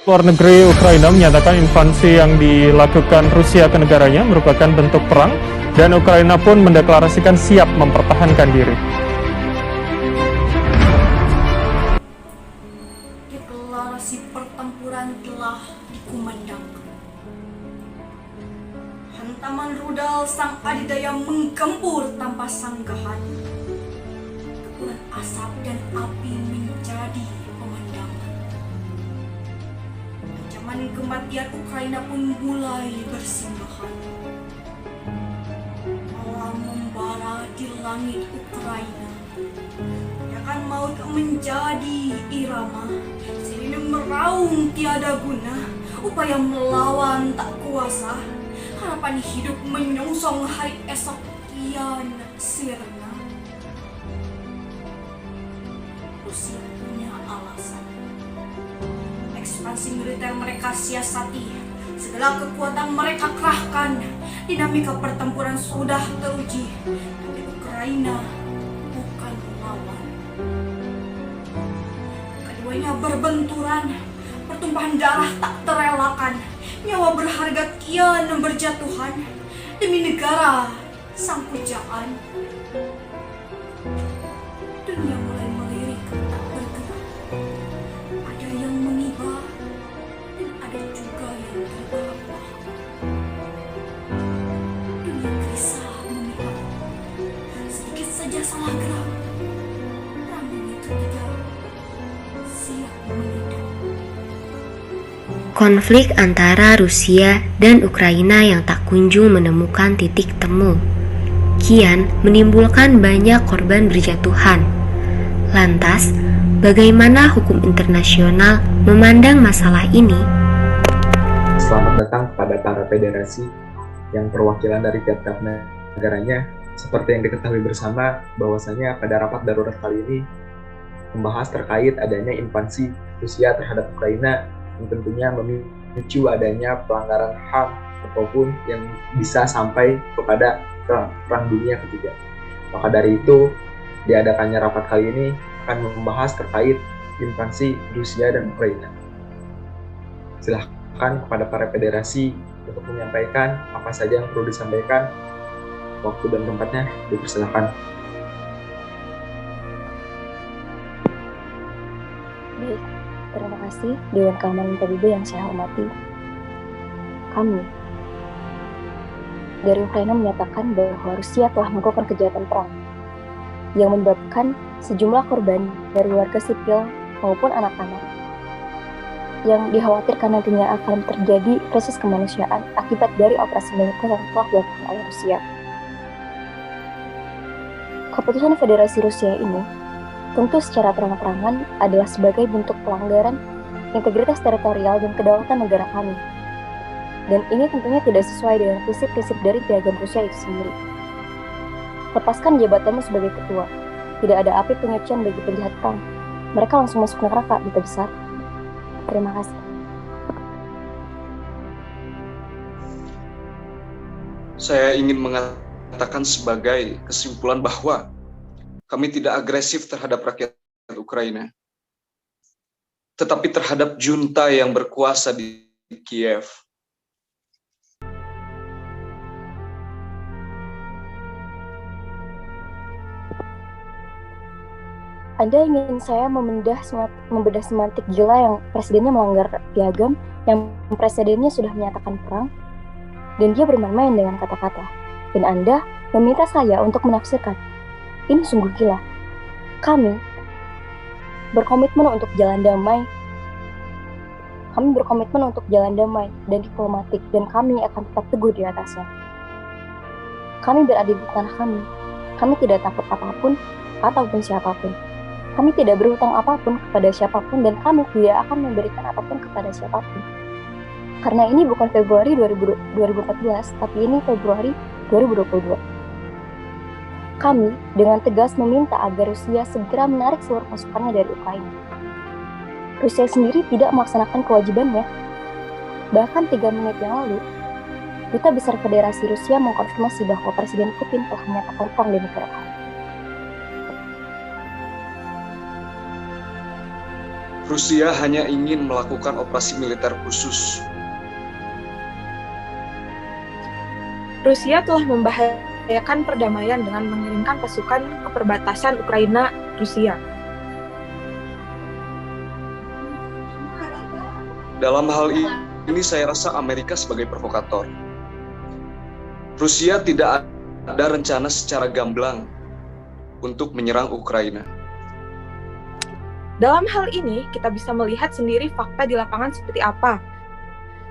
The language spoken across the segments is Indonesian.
Luar negeri Ukraina menyatakan invasi yang dilakukan Rusia ke negaranya merupakan bentuk perang dan Ukraina pun mendeklarasikan siap mempertahankan diri. Deklarasi pertempuran telah dikumandangkan. Hantaman rudal sang adidaya menggempur tanpa sanggahan. Kepulan asap dan api menjadi pemandangan. Ancaman kematian Ukraina pun mulai bersinggahan. Malam membara di langit Ukraina. Teriakan maut menjadi irama. Sirine meraung tiada guna. Upaya melawan tak kuasa. Harapan hidup menyongsong hari esok kian sirna. Rusia punya alasan. Ekspansi militer mereka siasati. Segala kekuatan mereka kerahkan. Dinamika pertempuran sudah teruji. Tapi Ukraina bukan lawan. Keduanya berbenturan. Pertumpahan darah tak terelakkan. Nyawa berharga kian berjatuhan demi negara sang pujaan. Dunia mulai melirik tak bergerak. Ada yang mengiba dan ada juga yang terbahak. Dunia gelisah memihak. Sedikit saja salah gerak. Perang dunia ketiga siap menghidap. Konflik antara Rusia dan Ukraina yang tak kunjung menemukan titik temu, kian menimbulkan banyak korban berjatuhan. Lantas, bagaimana hukum internasional memandang masalah ini? Selamat datang kepada para federasi yang perwakilan dari tiap-tiap negaranya. Seperti yang diketahui bersama, bahwasanya pada rapat darurat kali ini membahas terkait adanya invasi Rusia terhadap Ukraina yang tentunya memicu adanya pelanggaran HAM ataupun yang bisa sampai kepada perang dunia ketiga. Maka dari itu, diadakannya rapat kali ini akan membahas terkait invasi Rusia dan Ukraina. Silahkan kepada para federasi untuk menyampaikan apa saja yang perlu disampaikan. Waktu dan tempatnya dipersilakan. Baik, terima kasih Dewan Keamanan PBB yang saya hormati. Kami dari Ukraina menyatakan bahwa Rusia telah melakukan kejahatan perang yang menyebabkan sejumlah korban dari warga sipil maupun anak-anak yang dikhawatirkan nantinya akan terjadi krisis kemanusiaan akibat dari operasi militer yang telah dilakukan oleh Rusia. Keputusan Federasi Rusia ini tentu secara terang-terangan adalah sebagai bentuk pelanggaran integritas teritorial dan kedaulatan negara kami. Dan ini tentunya tidak sesuai dengan prinsip-prinsip dari Piagam Rusia itu sendiri. Lepaskan jabatanmu sebagai ketua. Tidak ada api penyucian bagi penjahat perang. Mereka langsung masuk neraka, Duta Besar. Terima kasih. Saya ingin mengatakan sebagai kesimpulan bahwa kami tidak agresif terhadap rakyat Ukraina, tetapi terhadap junta yang berkuasa di Kiev. Anda ingin saya membedah semantik gila yang presidennya melanggar piagam, yang presidennya sudah menyatakan perang, dan dia bermain-main dengan kata-kata. Dan Anda meminta saya untuk menafsirkan. Ini sungguh gila. Kami berkomitmen untuk jalan damai. Kami berkomitmen untuk jalan damai dan diplomatik, dan kami akan tetap teguh di atasnya. Kami berada di tanah kami. Kami tidak takut apapun ataupun siapapun. Kami tidak berhutang apapun kepada siapapun, dan kami tidak akan memberikan apapun kepada siapapun. Karena ini bukan Februari 2014, tapi ini Februari 2022. Kami dengan tegas meminta agar Rusia segera menarik seluruh pasukannya dari Ukraina. Rusia sendiri tidak melaksanakan kewajibannya. Bahkan 3 menit yang lalu, Duta Besar Federasi Rusia mengkonfirmasi bahwa Presiden Putin telah menyatakan perang di negara kami. Rusia hanya ingin melakukan operasi militer khusus. Rusia telah membahayakan perdamaian dengan mengirimkan pasukan ke perbatasan Ukraina-Rusia. Dalam hal ini saya rasa Amerika sebagai provokator. Rusia tidak ada rencana secara gamblang untuk menyerang Ukraina. Dalam hal ini, kita bisa melihat sendiri fakta di lapangan seperti apa.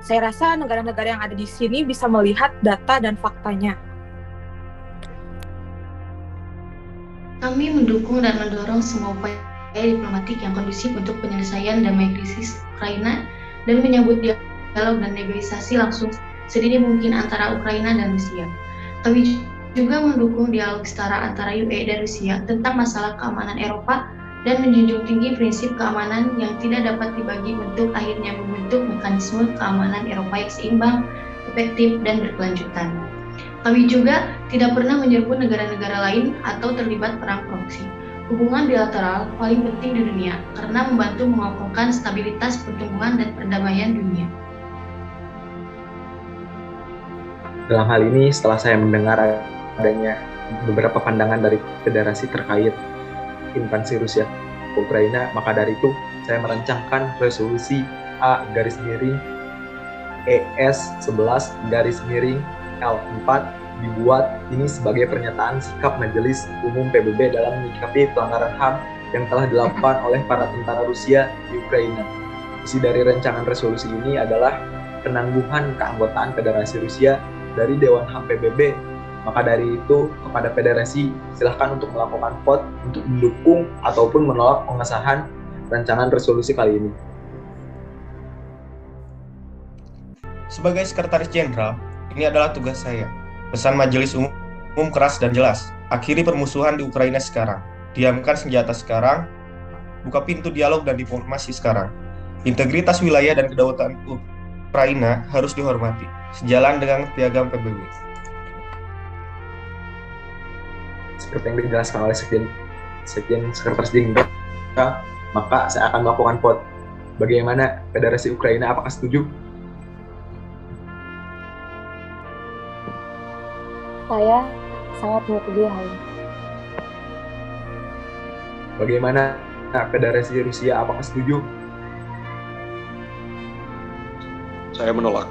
Saya rasa negara-negara yang ada di sini bisa melihat data dan faktanya. Kami mendukung dan mendorong semua upaya diplomatik yang kondusif untuk penyelesaian damai krisis Ukraina dan menyambut dialog dan negosiasi langsung sedini mungkin antara Ukraina dan Rusia. Kami juga mendukung dialog setara antara UE dan Rusia tentang masalah keamanan Eropa dan menjunjung tinggi prinsip keamanan yang tidak dapat dibagi untuk akhirnya membentuk mekanisme keamanan Eropa yang seimbang, efektif, dan berkelanjutan. Kami juga tidak pernah menyerbu negara-negara lain atau terlibat perang proksi. Hubungan bilateral paling penting di dunia karena membantu mengokohkan stabilitas pertumbuhan dan perdamaian dunia. Dalam hal ini, setelah saya mendengar adanya beberapa pandangan dari federasi terkait invasi Rusia ke Ukraina, maka dari itu saya merancangkan resolusi A-ES11-L4 dibuat ini sebagai pernyataan sikap Majelis Umum PBB dalam menyikapi pelanggaran HAM yang telah dilakukan oleh para tentara Rusia di Ukraina. Isi dari rancangan resolusi ini adalah penangguhan keanggotaan Federasi Rusia dari Dewan HAM PBB. Maka dari itu, kepada federasi, silahkan untuk melakukan vote untuk mendukung ataupun menolak pengesahan rancangan resolusi kali ini. Sebagai Sekretaris Jenderal, ini adalah tugas saya. Pesan Majelis Umum keras dan jelas. Akhiri permusuhan di Ukraina sekarang. Diamkan senjata sekarang. Buka pintu dialog dan diplomasi sekarang. Integritas wilayah dan kedaulatan Ukraina harus dihormati, sejalan dengan piagam PBB. Seperti yang dijelaskan oleh Sekjen Sekretaris Jenderal, maka saya akan melakukan vote. Bagaimana Federasi Ukraina, apakah setuju? Saya sangat menyetujui hal ini. Bagaimana Federasi Rusia, apakah setuju? Saya menolak.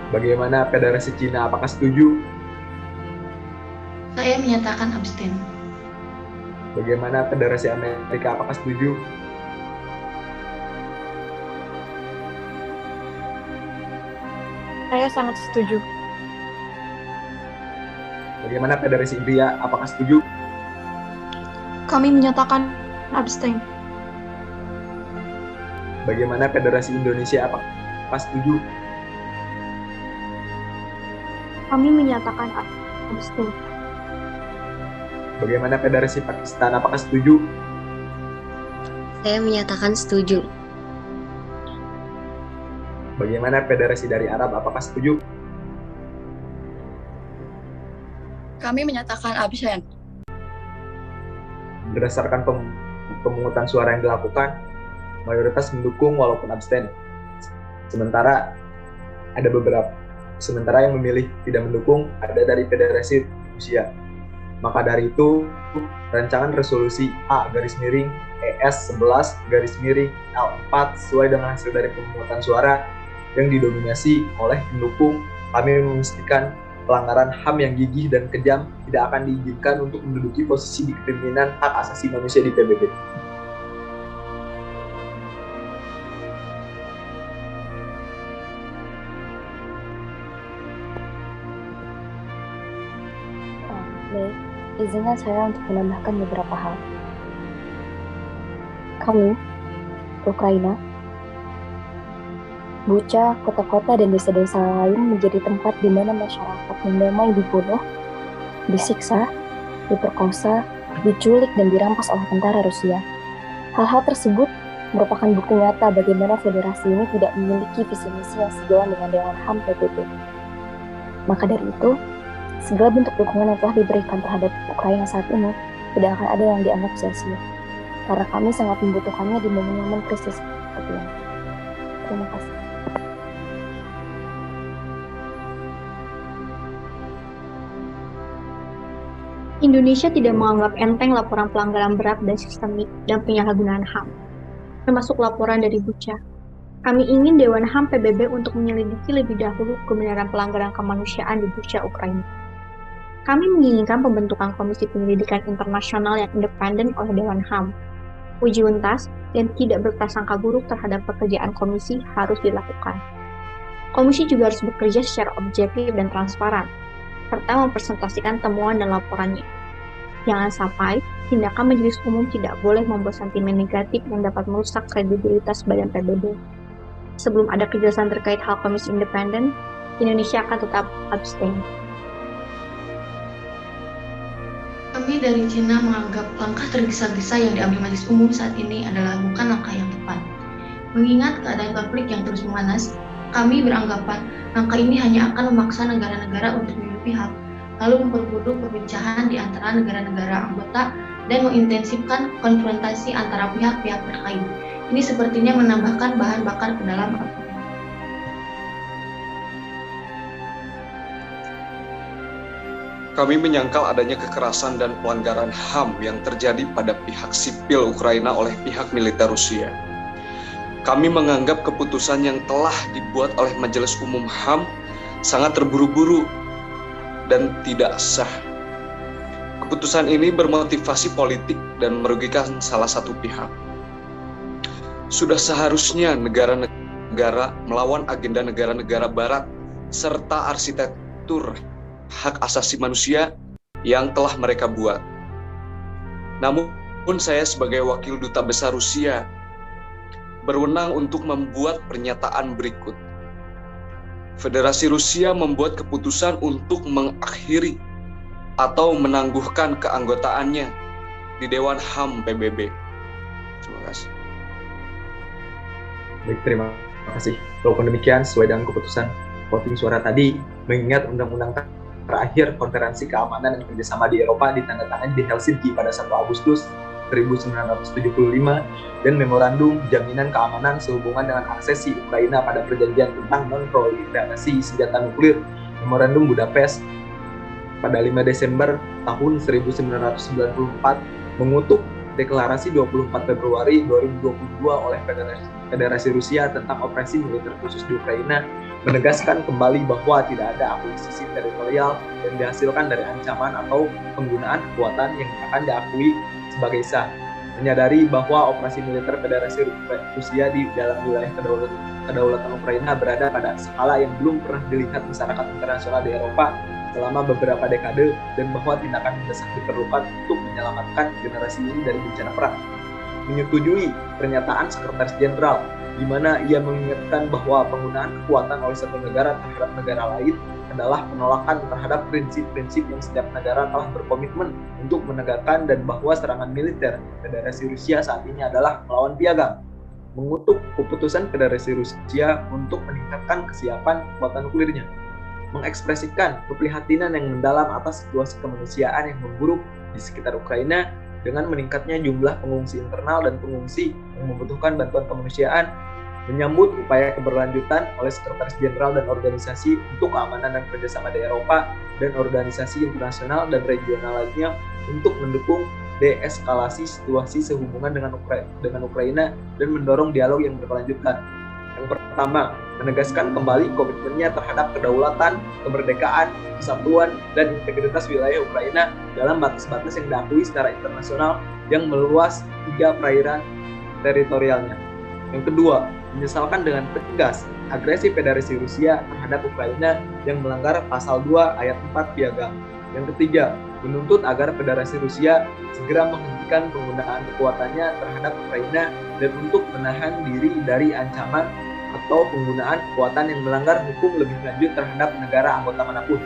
Bagaimana Federasi Cina, apakah setuju? Saya menyatakan abstain. Bagaimana Federasi Amerika, apakah setuju? Saya sangat setuju. Bagaimana Federasi India, apakah setuju? Kami menyatakan abstain. Bagaimana Federasi Indonesia, apakah setuju? Kami menyatakan abstain. Bagaimana Federasi Pakistan, apakah setuju? Saya menyatakan setuju. Bagaimana Federasi dari Arab, apakah setuju? Kami menyatakan absen. Berdasarkan pemungutan suara yang dilakukan, mayoritas mendukung walaupun abstain. Sementara yang memilih tidak mendukung ada dari Federasi Rusia. Maka dari itu, rancangan resolusi A-ES11-L4 sesuai dengan hasil dari pemungutan suara yang didominasi oleh pendukung, kami memastikan pelanggaran HAM yang gigih dan kejam tidak akan diizinkan untuk menduduki posisi di kepemimpinan hak asasi manusia di PBB. Baik, izinkan saya untuk menambahkan beberapa hal. Kami, Ukraina, Bucha, kota-kota dan desa-desa lain menjadi tempat di mana masyarakat yang damai dibunuh, disiksa, diperkosa, diculik dan dirampas oleh tentara Rusia. Hal-hal tersebut merupakan bukti nyata bagaimana federasi ini tidak memiliki visi misi yang sejalan dengan Dewan HAM PBB. Maka dari itu, segala bentuk dukungan yang telah diberikan terhadap Ukraina saat ini tidak akan ada yang dianggap sia-sia. karena kami sangat membutuhkannya di momen-momen krisis seperti ini. Terima kasih. Indonesia tidak menganggap enteng laporan pelanggaran berat dan sistemik dan penyalahgunaan HAM, termasuk laporan dari Bucha. Kami ingin Dewan HAM PBB untuk menyelidiki lebih dahulu kebenaran pelanggaran kemanusiaan di Bucha, Ukraina. Kami menginginkan pembentukan Komisi Penyelidikan Internasional yang independen oleh Dewan HAM. Uji untas dan tidak berprasangka buruk terhadap pekerjaan komisi harus dilakukan. Komisi juga harus bekerja secara objektif dan transparan, serta mempresentasikan temuan dan laporannya. Jangan sampai tindakan Majelis Umum tidak boleh membuat sentimen negatif yang dapat merusak kredibilitas Badan PBB. Sebelum ada kejelasan terkait hal komisi independen, Indonesia akan tetap abstain. Kami dari Cina menganggap langkah tergesa-gesa yang diambil Majelis Umum saat ini adalah bukan langkah yang tepat. Mengingat keadaan konflik yang terus memanas, kami beranggapan langkah ini hanya akan memaksa negara-negara untuk memilih pihak, lalu memperburuk perpecahan di antara negara-negara anggota dan mengintensifkan konfrontasi antara pihak-pihak terkait. Ini sepertinya menambahkan bahan bakar ke dalam api. Kami menyangkal adanya kekerasan dan pelanggaran HAM yang terjadi pada pihak sipil Ukraina oleh pihak militer Rusia. Kami menganggap keputusan yang telah dibuat oleh Majelis Umum HAM sangat terburu-buru dan tidak sah. Keputusan ini bermotivasi politik dan merugikan salah satu pihak. Sudah seharusnya negara-negara melawan agenda negara-negara barat serta arsitektur hak asasi manusia yang telah mereka buat. Namun saya sebagai wakil duta besar Rusia berwenang untuk membuat pernyataan berikut. Federasi Rusia membuat keputusan untuk mengakhiri atau menangguhkan keanggotaannya di Dewan HAM PBB. Terima kasih. Baik, terima kasih. Walaupun demikian, sesuai dengan keputusan voting suara tadi, mengingat undang-undang terakhir Konferensi Keamanan dan Kerjasama di Eropa ditandatangani di Helsinki pada 1 Agustus 1975 dan Memorandum Jaminan Keamanan sehubungan dengan aksesi Ukraina pada Perjanjian tentang non-proliferasi senjata nuklir Memorandum Budapest pada 5 Desember tahun 1994 mengutuk Deklarasi 24 Februari 2022 oleh Federasi Rusia tentang operasi militer khusus di Ukraina, menegaskan kembali bahwa tidak ada akuisisi teritorial yang dihasilkan dari ancaman atau penggunaan kekuatan yang akan diakui sebagai sah. Menyadari bahwa operasi militer Federasi Rusia di dalam wilayah kedaulatan Ukraina berada pada skala yang belum pernah dilihat masyarakat internasional di Eropa selama beberapa dekade, dan bahwa tindakan mendesak diperlukan untuk menyelamatkan generasi ini dari bencana perang. Menyetujui pernyataan Sekretaris Jenderal, di mana ia mengingatkan bahwa penggunaan kekuatan oleh satu negara terhadap negara lain adalah penolakan terhadap prinsip-prinsip yang setiap negara telah berkomitmen untuk menegakkan, dan bahwa serangan militer Federasi Rusia saat ini adalah melawan piagam. Mengutuk keputusan Federasi Rusia untuk meningkatkan kesiapan kekuatan nuklirnya. Mengekspresikan keprihatinan yang mendalam atas situasi kemanusiaan yang memburuk di sekitar Ukraina dengan meningkatnya jumlah pengungsi internal dan pengungsi yang membutuhkan bantuan kemanusiaan, menyambut upaya keberlanjutan oleh Sekretaris Jenderal dan Organisasi untuk Keamanan dan Kerjasama di Eropa dan organisasi internasional dan regional lainnya untuk mendukung deeskalasi situasi sehubungan dengan Ukraina dan mendorong dialog yang berkelanjutan. Yang pertama, menegaskan kembali komitmennya terhadap kedaulatan, kemerdekaan, kesatuan, dan integritas wilayah Ukraina dalam batas-batas yang diakui secara internasional yang meluas 3 perairan teritorialnya. Yang kedua, menyesalkan dengan tegas agresi Federasi Rusia terhadap Ukraina yang melanggar Pasal 2 Ayat 4 Piagam. Yang ketiga, menuntut agar Federasi Rusia segera menghentikan penggunaan kekuatannya terhadap Ukraina dan untuk menahan diri dari ancaman atau penggunaan kekuatan yang melanggar hukum lebih lanjut terhadap negara anggota manapun.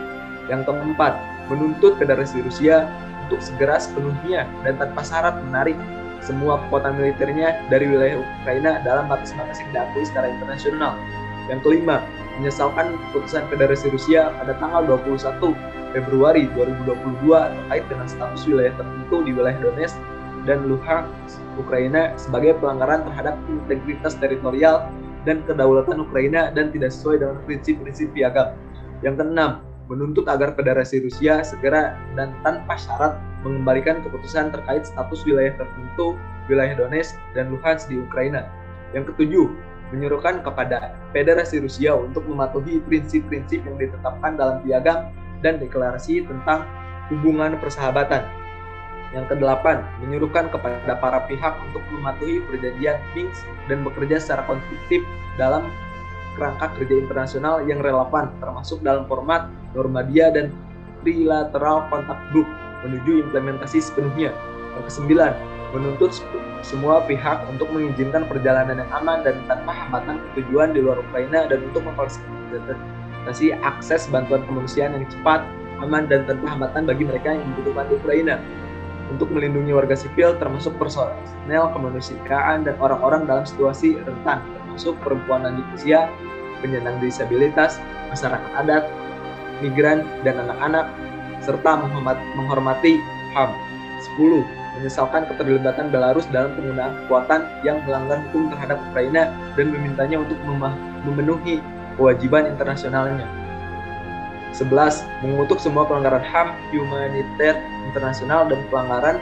Yang keempat, menuntut Federasi Rusia untuk segera sepenuhnya dan tanpa syarat menarik semua kekuatan militernya dari wilayah Ukraina dalam batas-batas yang diakui secara internasional. Yang kelima, menyesalkan keputusan Federasi Rusia pada tanggal 21 Februari 2022 terkait dengan status wilayah tertentu di wilayah Donetsk dan Luhansk, Ukraina sebagai pelanggaran terhadap integritas teritorial dan kedaulatan Ukraina dan tidak sesuai dengan prinsip-prinsip piagam. Yang keenam, menuntut agar Federasi Rusia segera dan tanpa syarat mengembalikan keputusan terkait status wilayah tertentu, wilayah Donetsk dan Luhansk di Ukraina. Yang ketujuh, menyuruhkan kepada Federasi Rusia untuk mematuhi prinsip-prinsip yang ditetapkan dalam piagam dan deklarasi tentang hubungan persahabatan. Yang kedelapan, menyuruhkan kepada para pihak untuk mematuhi perjanjian Minsk dan bekerja secara konstruktif dalam kerangka kerja internasional yang relevan, termasuk dalam format Normandia dan Trilateral Contact Group, menuju implementasi sepenuhnya. Yang kesembilan, menuntut semua pihak untuk mengizinkan perjalanan yang aman dan tanpa hambatan ke tujuan di luar Ukraina dan untuk memfasilitasi akses bantuan kemanusiaan yang cepat, aman, dan tanpa hambatan bagi mereka yang membutuhkan di Ukraina. Untuk melindungi warga sipil termasuk personel kemanusiaan dan orang-orang dalam situasi rentan, termasuk perempuan lanjut usia, penyandang disabilitas, masyarakat adat, migran, dan anak-anak, serta menghormati HAM. 10. Menyesalkan keterlibatan Belarus dalam penggunaan kekuatan yang melanggar hukum terhadap Ukraina dan memintanya untuk memenuhi kewajiban internasionalnya. 11. Mengutuk semua pelanggaran HAM, humaniter internasional dan pelanggaran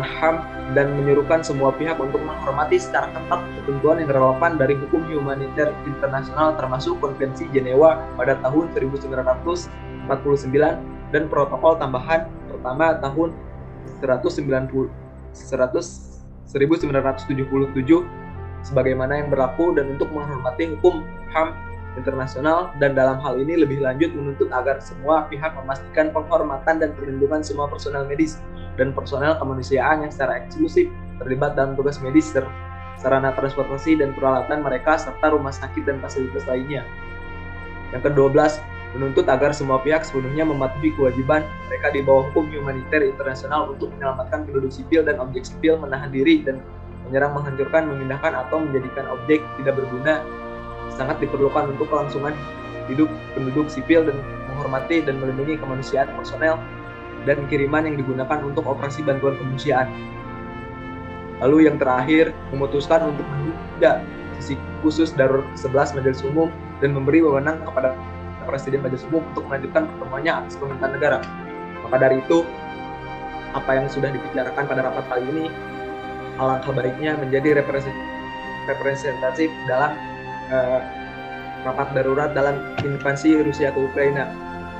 HAM dan menyuruhkan semua pihak untuk menghormati secara ketat ketentuan yang relevan dari hukum humaniter internasional termasuk Konvensi Jenewa pada tahun 1949 dan protokol tambahan pertama tahun 1977 sebagaimana yang berlaku dan untuk menghormati hukum HAM internasional, dan dalam hal ini lebih lanjut menuntut agar semua pihak memastikan penghormatan dan perlindungan semua personel medis dan personel kemanusiaan yang secara eksklusif terlibat dalam tugas medis, sarana transportasi dan peralatan mereka, serta rumah sakit dan fasilitas lainnya. Yang ke-12, menuntut agar semua pihak sepenuhnya mematuhi kewajiban mereka di bawah hukum humaniter internasional untuk menyelamatkan penduduk sipil dan objek sipil, menahan diri dan menyerang, menghancurkan, memindahkan, atau menjadikan objek tidak berguna sangat diperlukan untuk kelangsungan hidup penduduk sipil dan menghormati dan melindungi kemanusiaan personel dan kiriman yang digunakan untuk operasi bantuan kemanusiaan. Lalu yang terakhir, memutuskan untuk menunda sesi khusus darurat 11 Majelis Umum dan memberi wewenang kepada Presiden Majelis Umum untuk melanjutkan pertemuannya atas permintaan negara. Maka dari itu, apa yang sudah dibicarakan pada rapat kali ini alangkah baiknya menjadi representatif dalam rapat darurat dalam invasi Rusia ke Ukraina.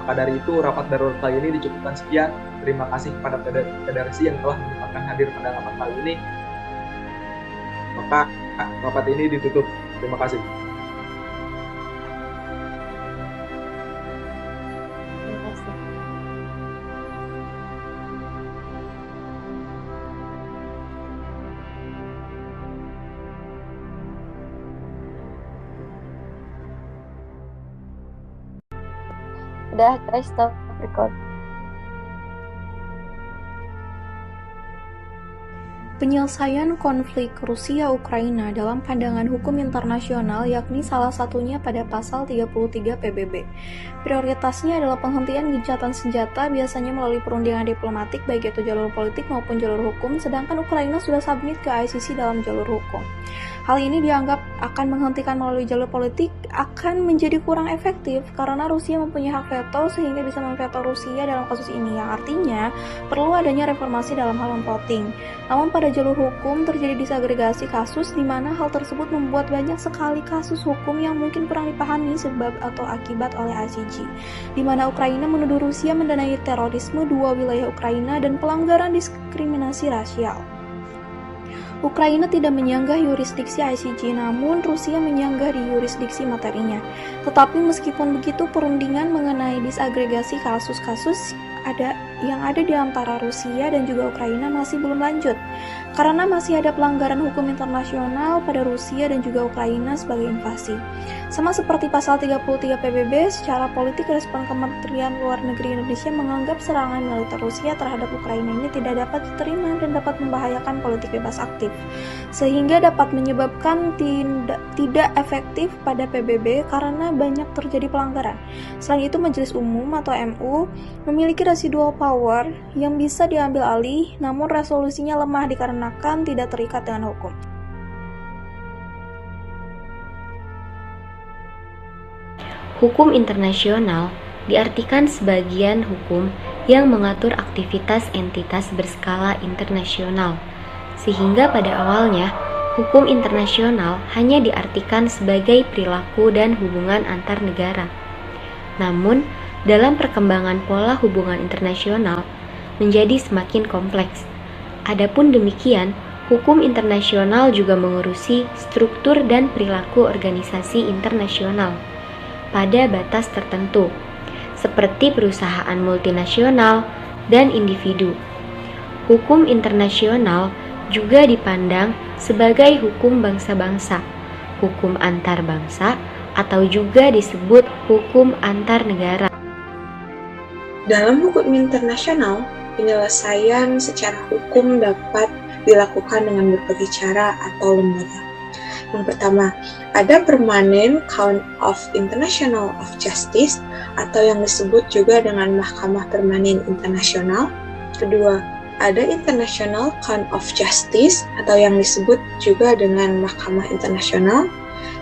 Maka dari itu, rapat darurat kali ini dicukupkan sekian. Terima kasih kepada Federasi yang telah menyempatkan hadir pada rapat kali ini. Maka rapat ini ditutup. Terima kasih. Udah guys, stop record. Penyelesaian konflik Rusia-Ukraina dalam pandangan hukum internasional yakni salah satunya pada pasal 33 PBB. Prioritasnya adalah penghentian gencatan senjata biasanya melalui perundingan diplomatik baik itu jalur politik maupun jalur hukum, sedangkan Ukraina sudah submit ke ICC dalam jalur hukum. Hal ini dianggap akan menghentikan melalui jalur politik akan menjadi kurang efektif karena Rusia mempunyai hak veto sehingga bisa memveto Rusia dalam kasus ini, yang artinya perlu adanya reformasi dalam hal voting. Namun pada jalur hukum terjadi disagregasi kasus di mana hal tersebut membuat banyak sekali kasus hukum yang mungkin kurang dipahami sebab atau akibat oleh ICJ, di mana Ukraina menuduh Rusia mendanai terorisme dua wilayah Ukraina dan pelanggaran diskriminasi rasial. Ukraina tidak menyanggah yurisdiksi ICJ, namun Rusia menyanggah di yurisdiksi materinya. Tetapi meskipun begitu, perundingan mengenai disagregasi kasus-kasus yang ada di antara Rusia dan juga Ukraina masih belum lanjut, karena masih ada pelanggaran hukum internasional pada Rusia dan juga Ukraina sebagai invasi. Sama seperti pasal 33 PBB, secara politik respon Kementerian Luar Negeri Indonesia menganggap serangan militer Rusia terhadap Ukraina ini tidak dapat diterima dan dapat membahayakan politik bebas aktif, sehingga dapat menyebabkan tidak efektif pada PBB karena banyak terjadi pelanggaran. Selain itu, Majelis Umum atau MU memiliki residual power yang bisa diambil alih, namun resolusinya lemah dikarenakan tidak terikat dengan hukum. Hukum internasional diartikan sebagian hukum yang mengatur aktivitas entitas berskala internasional, sehingga pada awalnya hukum internasional hanya diartikan sebagai perilaku dan hubungan antar negara. Namun, dalam perkembangan pola hubungan internasional menjadi semakin kompleks. Adapun demikian, hukum internasional juga mengurusi struktur dan perilaku organisasi internasional pada batas tertentu, seperti perusahaan multinasional dan individu. Hukum internasional juga dipandang sebagai hukum bangsa-bangsa, hukum antar bangsa, atau juga disebut hukum antar negara. Dalam hukum internasional, penyelesaian secara hukum dapat dilakukan dengan berbagai cara atau lembaga. Yang pertama, ada Permanent Court of International of Justice atau yang disebut juga dengan Mahkamah Permanen Internasional. Kedua, ada International Court of Justice atau yang disebut juga dengan Mahkamah Internasional.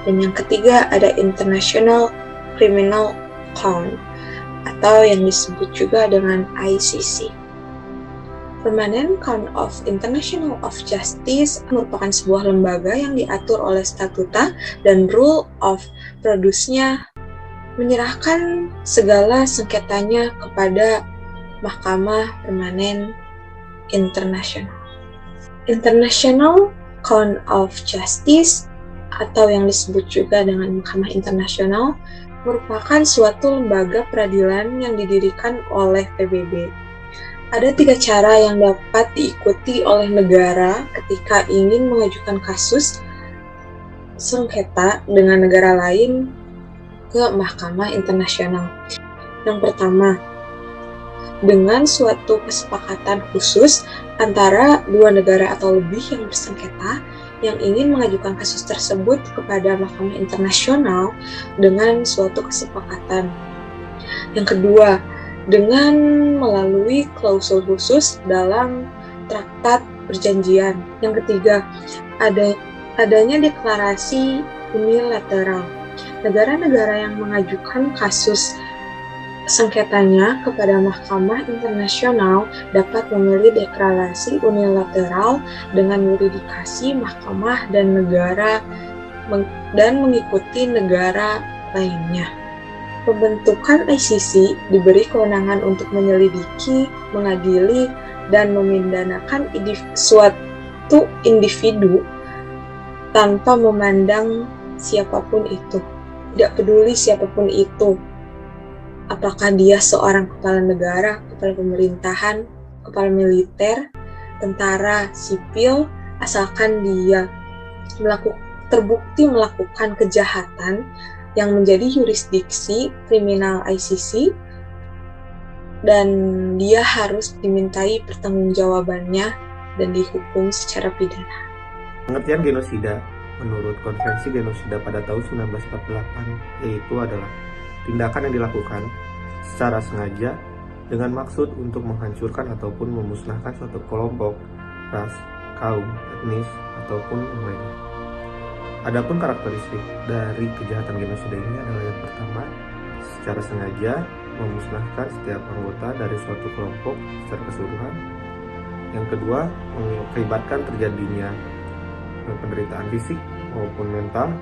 Dan yang ketiga, ada International Criminal Court atau yang disebut juga dengan ICC. Permanent Court of International of Justice merupakan sebuah lembaga yang diatur oleh statuta dan rule of produce-nya, menyerahkan segala sengketanya kepada Mahkamah Permanen Internasional. International Court of Justice atau yang disebut juga dengan Mahkamah Internasional merupakan suatu lembaga peradilan yang didirikan oleh PBB. Ada 3 cara yang dapat diikuti oleh negara ketika ingin mengajukan kasus sengketa dengan negara lain ke Mahkamah Internasional. Yang pertama, dengan suatu kesepakatan khusus antara 2 negara atau lebih yang bersengketa yang ingin mengajukan kasus tersebut kepada Mahkamah Internasional dengan suatu kesepakatan. Yang kedua, dengan melalui klausul khusus dalam traktat perjanjian. Yang ketiga, adanya deklarasi unilateral. Negara-negara yang mengajukan kasus sengketanya kepada Mahkamah Internasional dapat memilih deklarasi unilateral dengan yurisdiksi mahkamah dan negara dan mengikuti negara lainnya. Pembentukan ICC diberi kewenangan untuk menyelidiki, mengadili, dan memidanakan suatu individu tanpa memandang siapapun itu. Tidak peduli siapapun itu. Apakah dia seorang kepala negara, kepala pemerintahan, kepala militer, tentara, sipil, asalkan dia terbukti melakukan kejahatan yang menjadi yurisdiksi kriminal ICC, dan dia harus dimintai pertanggungjawabannya dan dihukum secara pidana. Pengertian genosida menurut Konvensi Genosida pada tahun 1948 yaitu adalah tindakan yang dilakukan secara sengaja dengan maksud untuk menghancurkan ataupun memusnahkan suatu kelompok, ras, kaum, etnis, ataupun yang lainnya. Adapun karakteristik dari kejahatan genosida ini adalah yang pertama, secara sengaja memusnahkan setiap anggota dari suatu kelompok secara keseluruhan. Yang kedua, mengakibatkan terjadinya penderitaan fisik maupun mental.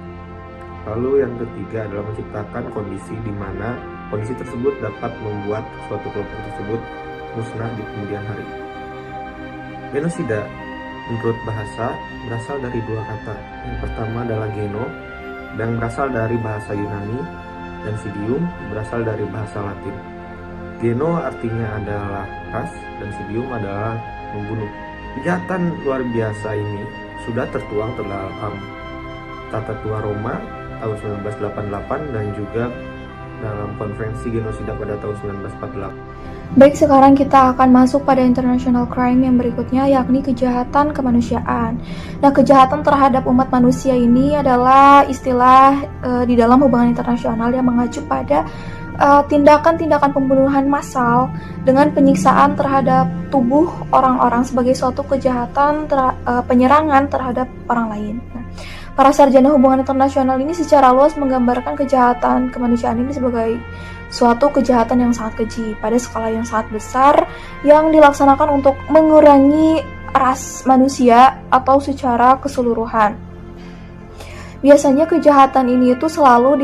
Lalu yang ketiga adalah menciptakan kondisi di mana kondisi tersebut dapat membuat suatu kelompok tersebut musnah di kemudian hari. Genosida menurut bahasa berasal dari 2 kata. Yang pertama adalah geno dan berasal dari bahasa Yunani, dan sidium berasal dari bahasa Latin. Geno artinya adalah ras dan sidium adalah membunuh. Kejahatan luar biasa ini sudah tertuang dalam Tata Tua Roma tahun 1988 dan juga dalam Konvensi Genosida pada tahun 1948. Baik, sekarang kita akan masuk pada international crime yang berikutnya, yakni kejahatan kemanusiaan. Nah, kejahatan terhadap umat manusia ini adalah istilah di dalam hubungan internasional yang mengacu pada tindakan-tindakan pembunuhan massal dengan penyiksaan terhadap tubuh orang-orang sebagai suatu kejahatan penyerangan terhadap orang lain. Nah, para sarjana hubungan internasional ini secara luas menggambarkan kejahatan kemanusiaan ini sebagai suatu kejahatan yang sangat keji pada skala yang sangat besar yang dilaksanakan untuk mengurangi ras manusia atau secara keseluruhan. Biasanya kejahatan ini itu selalu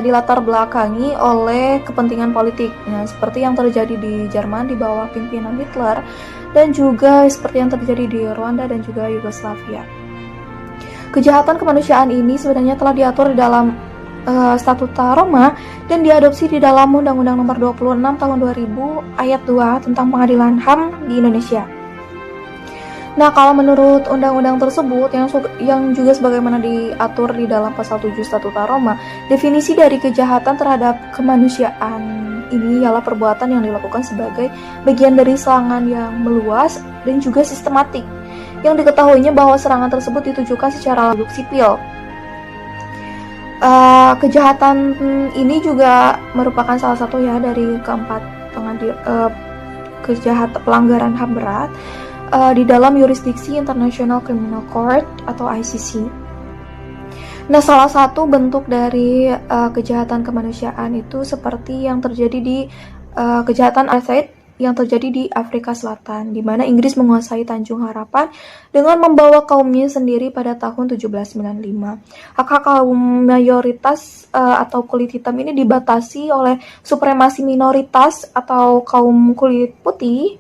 dilatar belakangi oleh kepentingan politik, seperti yang terjadi di Jerman di bawah pimpinan Hitler, dan juga seperti yang terjadi di Rwanda dan juga Yugoslavia. Kejahatan kemanusiaan ini sebenarnya telah diatur di dalam Statuta Roma dan diadopsi di dalam Undang-Undang Nomor 26 Tahun 2000 Ayat 2 tentang Pengadilan HAM di Indonesia. Nah, kalau menurut undang-undang tersebut yang juga sebagaimana diatur di dalam pasal 7 Statuta Roma, definisi dari kejahatan terhadap kemanusiaan ini ialah perbuatan yang dilakukan sebagai bagian dari serangan yang meluas dan juga sistematik, yang diketahuinya bahwa serangan tersebut ditujukan secara penduduk sipil. Kejahatan ini juga merupakan salah satu dari keempat kejahatan pelanggaran HAM berat di dalam yurisdiksi International Criminal Court atau ICC. Nah, salah satu bentuk dari kejahatan kemanusiaan itu seperti yang terjadi di kejahatan apartheid yang terjadi di Afrika Selatan, di mana Inggris menguasai Tanjung Harapan dengan membawa kaumnya sendiri pada tahun 1795. Hak-hak kaum mayoritas atau kulit hitam ini dibatasi oleh supremasi minoritas atau kaum kulit putih,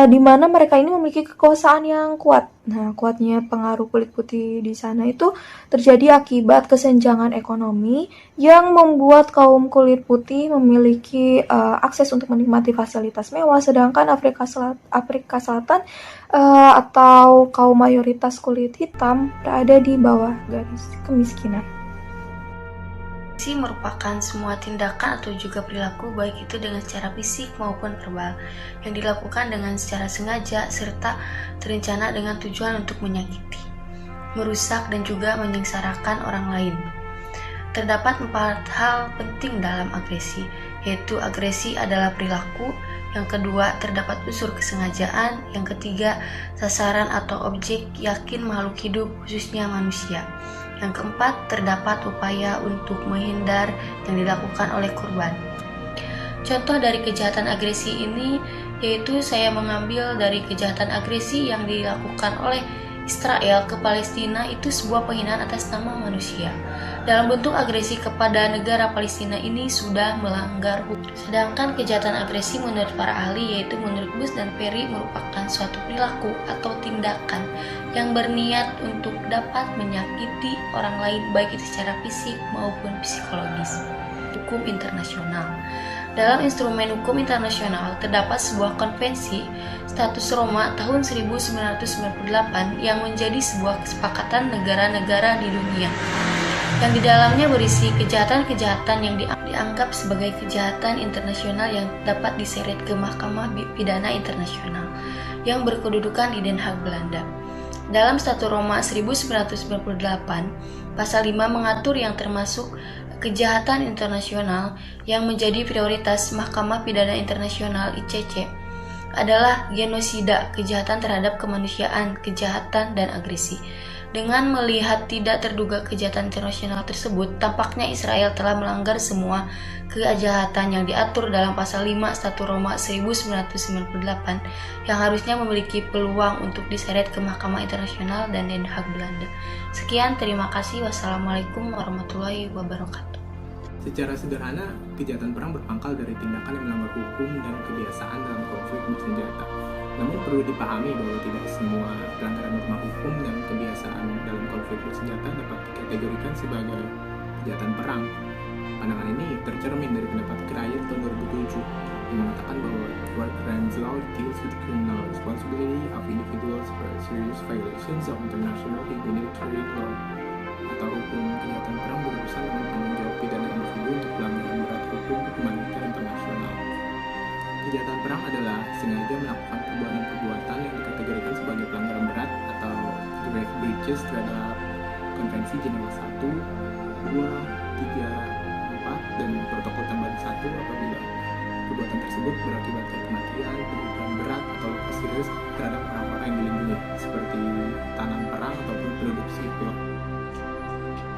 di mana mereka ini memiliki kekuasaan yang kuat. Nah, kuatnya pengaruh kulit putih di sana itu terjadi akibat kesenjangan ekonomi yang membuat kaum kulit putih memiliki akses untuk menikmati fasilitas mewah, sedangkan Afrika Selatan atau kaum mayoritas kulit hitam berada di bawah garis kemiskinan. Merupakan semua tindakan atau juga perilaku baik itu dengan secara fisik maupun verbal yang dilakukan dengan secara sengaja serta terencana dengan tujuan untuk menyakiti, merusak dan juga menyengsarakan orang lain. Terdapat 4 hal penting dalam agresi, yaitu agresi adalah perilaku, yang kedua terdapat unsur kesengajaan, yang ketiga sasaran atau objek yakin makhluk hidup khususnya manusia. Yang keempat, terdapat upaya untuk menghindar yang dilakukan oleh korban. Contoh dari kejahatan agresi ini yaitu saya mengambil dari kejahatan agresi yang dilakukan oleh Israel ke Palestina, itu sebuah penghinaan atas nama manusia. Dalam bentuk agresi kepada negara Palestina ini sudah melanggar hukum. Sedangkan kejahatan agresi menurut para ahli, yaitu menurut Bush dan Perry, merupakan suatu perilaku atau tindakan yang berniat untuk dapat menyakiti orang lain baik itu secara fisik maupun psikologis. Hukum internasional. Dalam instrumen hukum internasional terdapat sebuah konvensi status Roma tahun 1998 yang menjadi sebuah kesepakatan negara-negara di dunia yang di dalamnya berisi kejahatan-kejahatan yang dianggap sebagai kejahatan internasional yang dapat diseret ke Mahkamah Pidana Internasional yang berkedudukan di Den Haag, Belanda. Dalam Statut Roma 1998, pasal 5 mengatur yang termasuk kejahatan internasional yang menjadi prioritas Mahkamah Pidana Internasional ICC adalah genosida, kejahatan terhadap kemanusiaan, kejahatan dan agresi. Dengan melihat tidak terduga kejahatan internasional tersebut, tampaknya Israel telah melanggar semua kejahatan yang diatur dalam pasal 5 Statut Roma 1998 yang harusnya memiliki peluang untuk diseret ke Mahkamah Internasional dan Den Haag, Belanda. Sekian, terima kasih. Wassalamualaikum warahmatullahi wabarakatuh. Secara sederhana, kejahatan perang berpangkal dari tindakan yang melanggar hukum dan kebiasaan dalam konflik bersenjata. Namun perlu dipahami bahwa tidak semua pelanggaran norma hukum dan kebiasaan dalam konflik bersenjata dapat dikategorikan sebagai kejahatan perang. Pandangan ini tercermin dari pendapat Cryer tahun 2007 yang mengatakan bahwa War Crimes Law deals with criminal responsibility of individuals for serious violations of international humanitarian law, atau hukum kejahatan perang berurusan dengan tanggung jawab pidana individu untuk pelanggaran berat hukum humaniter internasional. Kejahatan perang melakukan perbuatan-perbuatan yang dikategorikan sebagai pelanggaran berat atau grave breaches terhadap Konvensi Jenewa 1, 2, 3, 4, dan Protokol Tambahan 1 apabila perbuatan tersebut berakibatkan kematian, penderita berat atau luka serius terhadap orang-orang yang dilindungi, seperti tahanan perang ataupun penduduk sipil.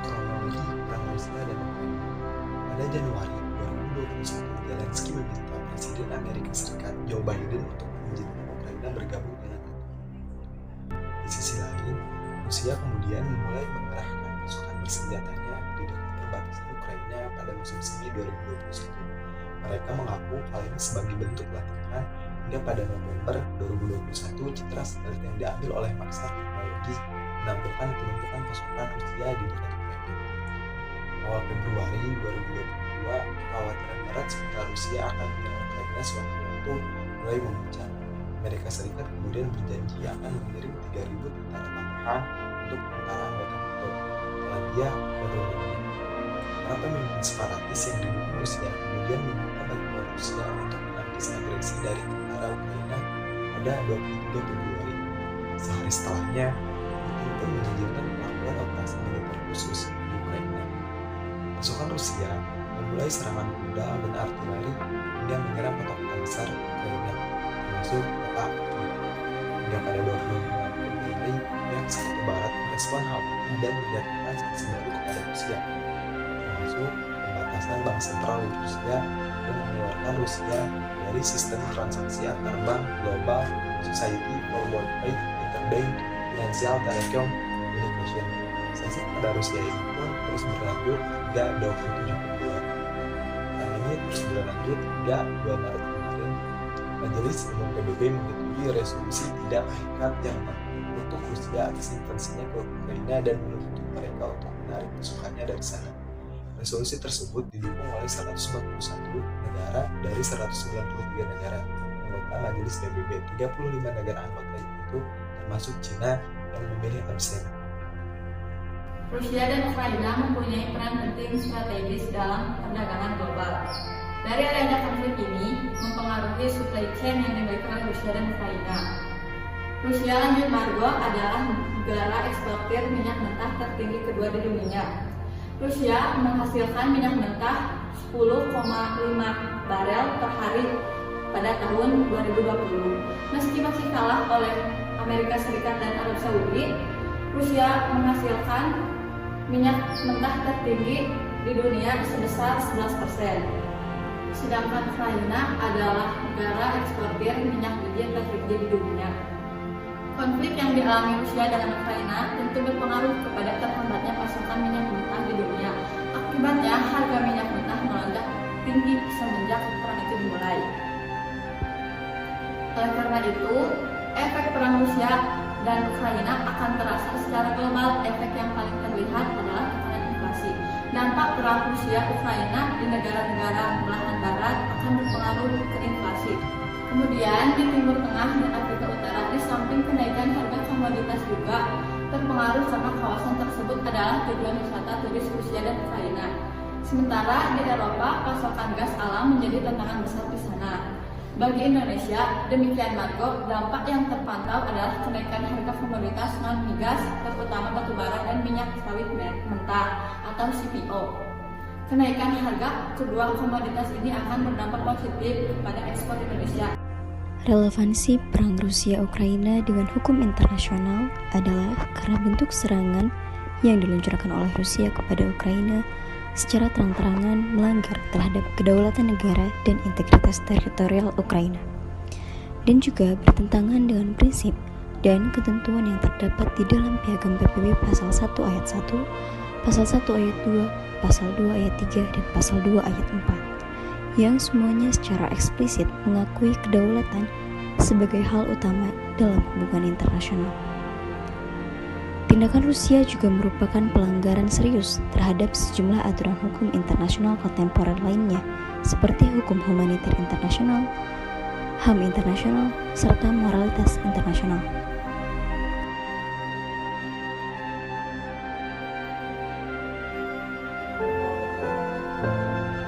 Kronologi perang Rusia dan Ukraina. Pada Januari 2021, Zelensky meminta Presiden Amerika Serikat Joe Biden untuk mengizinkan Ukraina bergabung dengan NATO. Di sisi lain, Rusia kemudian mulai mengerahkan pasukan bersenjatanya di dekat perbatasan Ukraina pada musim semi 2021. Mereka mengaku hal ini sebagai bentuk latihan hingga pada November 2021 citra satelit yang diambil oleh Maxar Teknologi menampilkan penumpukan pasukan Rusia di dekat Ukraina. Awal Februari 2022, kekhawatiran berat seputar Rusia akan menyerang Ukraina sewaktu-waktu mulai memuncak. Amerika Serikat kemudian berjanji akan mengirim 3.000 tentara tambahan untuk tentara anggota NATO, Polandia, dan Rumania. Para pemimpin separatis yang didukung Rusia kemudian meminta bantuan Rusia untuk menangkis agresi dari tentara Ukraina pada 23 Februari. Sehari setelahnya, Putin pun menjanjikan melakukan operasi militer khusus di Ukraina. Pasukan Rusia memulai serangan udara dan artileri hingga menyerang kota-kota besar Ukraina, termasuk kota Kyiv. Hingga pada 25 Februari, pihak Sekutu Barat merespon hal ini dan menjatuhkan sanksi baru kepada Rusia, termasuk pembatasan bank sentral Rusia dan mengeluarkan Rusia dari sistem transaksi antar bank Global Society for Worldwide Interbank Financial Telecom Communication. Sanksi pada Rusia ini pun terus berlanjut hingga 27 Februari. Perang ini terus berlanjut hingga 2 Maret kemarin. Majelis Umum PBB menyetujui resolusi tidak mengikat yang mengutuk Rusia atas invasinya ke Ukraina dan menuntut mereka untuk menarik pasukannya dari sana. Resolusi tersebut didukung oleh 141 negara dari 193 negara anggota Majelis PBB. 35 negara anggota itu termasuk Cina yang memilih abstain. Rusia dan Ukraina mempunyai peran penting strategis dalam perdagangan global. Dari adanya konflik ini mempengaruhi supply chain yang dimiliki oleh Rusia dan Ukraina. Rusia lanjut Margo adalah negara eksportir minyak mentah tertinggi kedua di dunia. Rusia menghasilkan minyak mentah 10,5 barel per hari pada tahun 2020. Meski masih kalah oleh Amerika Serikat dan Arab Saudi, Rusia menghasilkan minyak mentah tertinggi di dunia sebesar 11%. Sedangkan Ukraina adalah negara eksportir minyak biji tertinggi di dunia. Konflik yang dialami Rusia dengan Ukraina tentu berpengaruh kepada terhambatnya pasokan minyak mentah di dunia. Akibatnya, harga minyak mentah melonjak tinggi semenjak perang itu dimulai. Oleh karena itu, efek perang Rusia dan Ukraina akan terasa secara global. Efek yang paling terlihat adalah tekanan inflasi. Dampak perang Rusia-Ukraina di negara-negara belahan barat akan berpengaruh ke inflasi. Kemudian di Timur Tengah dan Afrika Utara, di samping kenaikan harga komoditas juga terpengaruh karena kawasan tersebut adalah tujuan wisata turis Rusia dan Ukraina. Sementara di Eropa, pasokan gas alam menjadi tantangan besar di sana. Bagi Indonesia, demikian Margo, dampak yang terpantau adalah kenaikan harga komoditas non-migas, terutama batubara dan minyak sawit mentah atau CPO. Kenaikan harga kedua komoditas ini akan berdampak positif kepada ekspor Indonesia. Relevansi perang Rusia-Ukraina dengan hukum internasional adalah karena bentuk serangan yang diluncurkan oleh Rusia kepada Ukraina secara terang-terangan melanggar terhadap kedaulatan negara dan integritas teritorial Ukraina, dan juga bertentangan dengan prinsip dan ketentuan yang terdapat di dalam Piagam PBB Pasal 1 Ayat 1, Pasal 1 Ayat 2, Pasal 2 Ayat 3, dan Pasal 2 Ayat 4, yang semuanya secara eksplisit mengakui kedaulatan sebagai hal utama dalam hubungan internasional. Tindakan Rusia juga merupakan pelanggaran serius terhadap sejumlah aturan hukum internasional kontemporer lainnya, seperti hukum humaniter internasional, HAM internasional, serta moralitas internasional.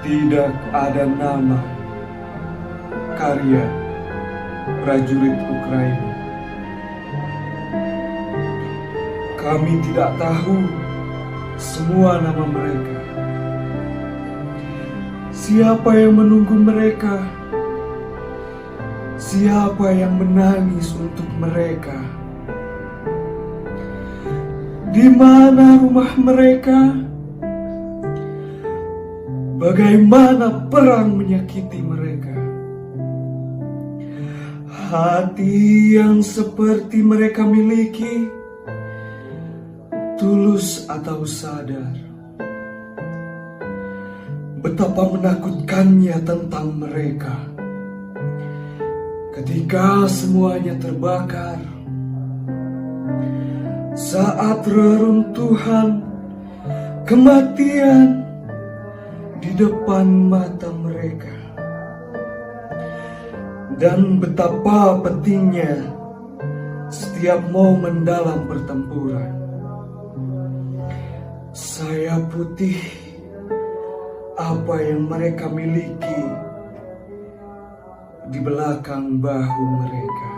Tidak ada nama, karya, prajurit Ukraina. Kami tidak tahu semua nama mereka. Siapa yang menunggu mereka? Siapa yang menangis untuk mereka? Di mana rumah mereka? Bagaimana perang menyakiti mereka? Hati yang seperti mereka miliki, tulus atau sadar, betapa menakutkannya tentang mereka. Ketika semuanya terbakar, saat reruntuhan, kematian di depan mata mereka, dan betapa pentingnya setiap momen dalam pertempuran. Saya putih, apa yang mereka miliki di belakang bahu mereka.